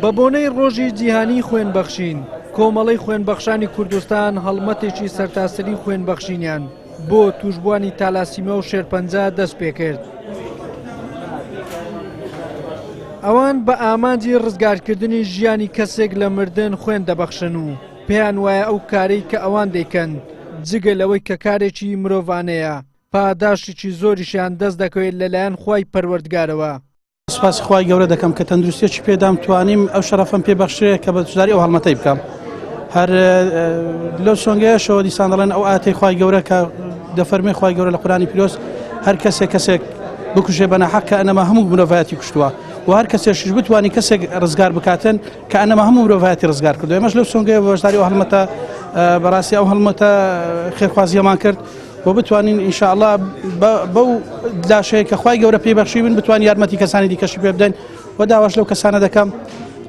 بە بۆنەی ڕۆژی جیهانی خوێنبەخشین کۆمەڵەی خوێنبەخشانی کوردستان هەڵمەتێکی سەرتاسەری خوێنبەخشینیان بۆ توشبوانی تالاسیمە و شێرپەنجە دەست پێ کرد. ئەوان بە ئامانجی ڕزگارکردنی ژیانی کەسێک لە مردن خوێن دەبەخشن و پێیان وایە ئەو کارەی کە ئەوان دەیکەن جگە لەوەی کە کارێکی مرۆڤانەیە پاداشتێکی زۆریشیان دەست دەکەوێت لەلایەن خوای پەروەردگارەوە. سپاسی خوای گەورە دەکەم کە تەندروستیەکی پێدام توانیم ئەو شەرەفم پێبەخشێ کە بە توزاری ئەو هەڵمەتەی بکەم. هەر لەو سۆنگەیەشەوە دیسان دەڵێن ئەو ئاتەی خوای گەورە کە دەفەرمێ خوای گەورە لە قورآنی پیرۆز هەر کەسێک بکوژێ بە ناحەق کە ئەنەما هەموو مرۆڤایەتی کوشتووە و هەر کەسێکیش بتوانی کەسێک ڕزگار بکاتن کە ئەنەما هەموو مرۆڤایەتی ڕزگار کردو. ئێمەش لەو سۆنگەیە بەشداری ئەو هەڵمەتە بەڕاستی ئەو هەڵمەتە خێرخوازیەمان کرد و بتوانین ئینشاءالله بەو لاشەیە کە خوای گەورە پێبەخشی بن بتوانین یارمەتی کەسانی دیکەشی پێ بدەین و داواش لەو کەسانە دەکەم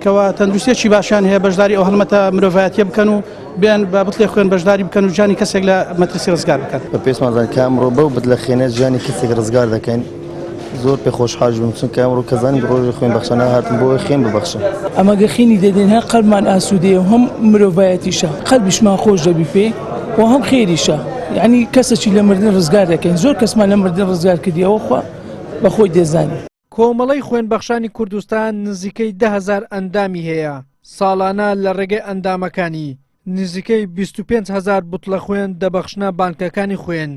کەوا تەندروستیەکی باشیان هەیە بەشداری ئەو هەڵمەتە مرۆڤایەتیە بکەن و بیان بە بتڵێ خوێن بەشداری بکەن و ژیانی کەسێک لە مەترسی ڕزگار بکەن. بە پێشمانزان کە ئەمڕۆ بەو بتلەخێنە ژیانی کەسێک ڕزگار دەکەین زۆر پێ خۆشحاڵ بووم چونکە ئەمڕۆ کەزانین ڕۆژی خوێنبەخشانە هاتم بۆ خوێن ببەخشم. ئەمە گەخینی دەدەین هەر قەلبمان ئاسوودەیە و هەم مرۆڤایەتیشە قەلبیشمان خۆش دەبی پێ و هەم خێریشە یعنی کەسێکی لە مردن ڕزگار دەکەین زۆر کەسمان لە مردن ڕزگار کردیەوە خوا بەخۆی دەزانی. کۆمەڵەی خوێنبەخشانی کوردستان نزیکەی 10,000 ئەندامی هەیە ساڵانە لە ڕێگەی ئەندامەکانی نزیکەی 25,000 بوتڵە خوێن دەبەخشنە بانکەکانی خوێن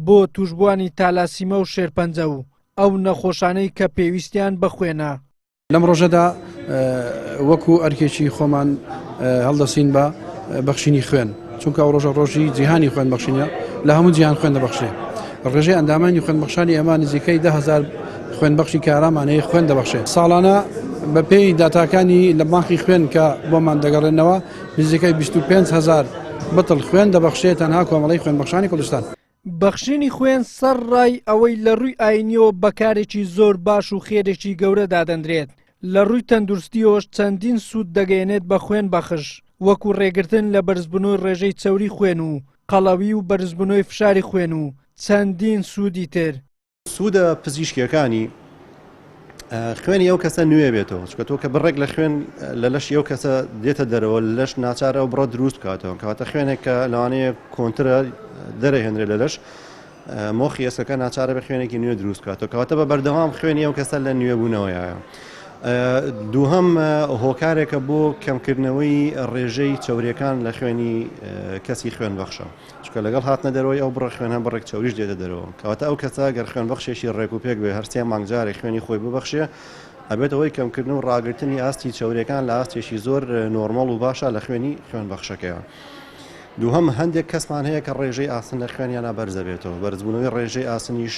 بۆ توشبوانی تالاسیمە و شێرپەنجە و ئەو نەخۆشانەی کە پێویستیان بە خوێنە. لەم ڕۆژەدا وەکو ئەرکێکی خۆمان هەڵدەسین بە بەخشینی خوێن چونکە ئەو ڕۆژە ڕۆژی جیهانی خوێن بەخشینە لە هەموو جیهان خوێن دەبەخشێ. ڕێژەی ئەندامانی خوێنبەخشانی ئەمە نزیکەی 10,000 خوێنبەخشی کارامانەیە خوێن دەبەخشێ. ساڵانە بە پێی داتاکانی لە بانکی خوێن کە بۆمان دەگەڕێنەوە نزیکەی 25,000 بتڵ خوێن دەبەخشێت تەنها کۆمەڵەی خوێنبەخشانی کوردستان. بەخشینی خوێن سەر ڕای ئەوەی لە ڕووی ئاینیەوە بەکارێکی زۆر باش و خێرێکی گەورە دادەندرێت لە ڕووی تەندروستیەوەش چەندین سوود دەگەێنێت بە خوێن بەخش وەکو ڕێگرتن لە بەرزبوونەوەی ڕێژەی چەوری خوێن و قەڵەوی و بەرزبوونەوەی فشاری خوێن و چەندین سوودی تر. سوودە پزیشکیەکانی خوێنی ئەو کەسە نوێ بێتەوە چکە تۆ کە بڕێک لە خوێن لە لەشی ئەو کەسە دێتە دەرەوە لەش ناچارە و بڕۆ دروست بکاتەوە کەواتە خوێنێک کە لەوانەیە کۆنترە دەرەهێنرێت لە لەش مۆخی ئێسەکە ناچارە بە خوێنێکی نوێ دروست بکاتەوە کەواتە بە بەردەوام خوێنی ئەو کەسە لە نوێبوونەوەیە. دووهەم هۆکارێکە بۆ کەمکردنەوەی ڕێژەی چەوریەکان لە خوێنی کەسی خوێن بەخشە چکە لەگەڵ هاتنە دەرەوەی ئەو بڕە خوێنە بڕێک چەوریش دێتە دەرەوە کەواتە ئەو کەسە گەر خوێن بەخشێکی ڕێک و پێک بێ هەرسێ مانگجارێک خوێنی خۆی ببەخشێ ئەبێت ئەوەی کەمکردن و ڕاگررتنی ئاستی چەوریەکان لە ئاستێکی زۆر نۆرمەڵ و باشە لە خوێنی خوێن بەخشەکەیە. دووهەم هەندێک کەسمان هەیە کە ڕێژەی ئاسن لە خوێنیانە بەرزە بێتەوە بەرزبوونەوەی ڕێژەی ئاسنیش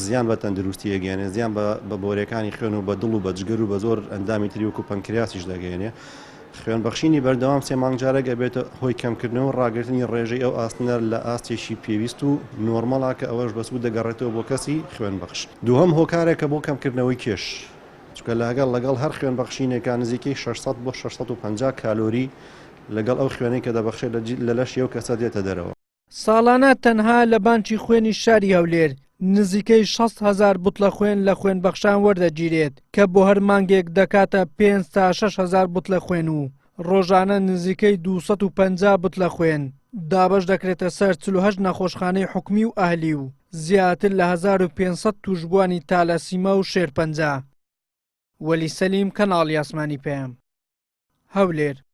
زیان بە تەندروستی ئەگەێنێ زیان بە بۆرەکانی خوێن و بە دڵ و بە جگەر و بە زۆر ئەندامی تری وەکو پەنکریاسیش دەگەێنێ. خوێن بەخشینی بەردەوام سێ مانگجارێک ئەبێتە هۆی کەمکردنەوە و ڕاگررتنی ڕێژەی ئەو ئاسنە لە ئاستێکی پێویست و نۆرمەڵا کە ئەوەش بەسوود دەگەڕێتەوە بۆ کەسی خوێن بەخش. دووهەم هۆکارێکە بۆ کەمکردنەوەی کێش چکە لەگەڵ هەر خوێن بەخشینێکە نزیکەی 600 بۆ 650 کالۆری لەگەڵ ئەو خوێنەی کە دەبەخشێت لە لەشی ئەو کەسە دێتە دەرەوە. ساڵانە تەنها لە بانکی خوێنی شاری هەولێر نزیکەی 6,000 بوتڵە خوێن لە خوێنبەخشان وەردەگیرێت کە بۆ هەر مانگێک دەکاتە 5 تا 6,000 بوتڵە خوێن و ڕۆژانە نزیکەی 250 بوتڵە خوێن دابەش دەکرێتە سەر 48 نەخۆشخانەی حکومی و ئاهلی و زیاتر لە 1500 توشبوانی تالاسیمە و شێرپەنجە. وەلی سەلیم کەناڵی ئاسمانی پێم هەولێر.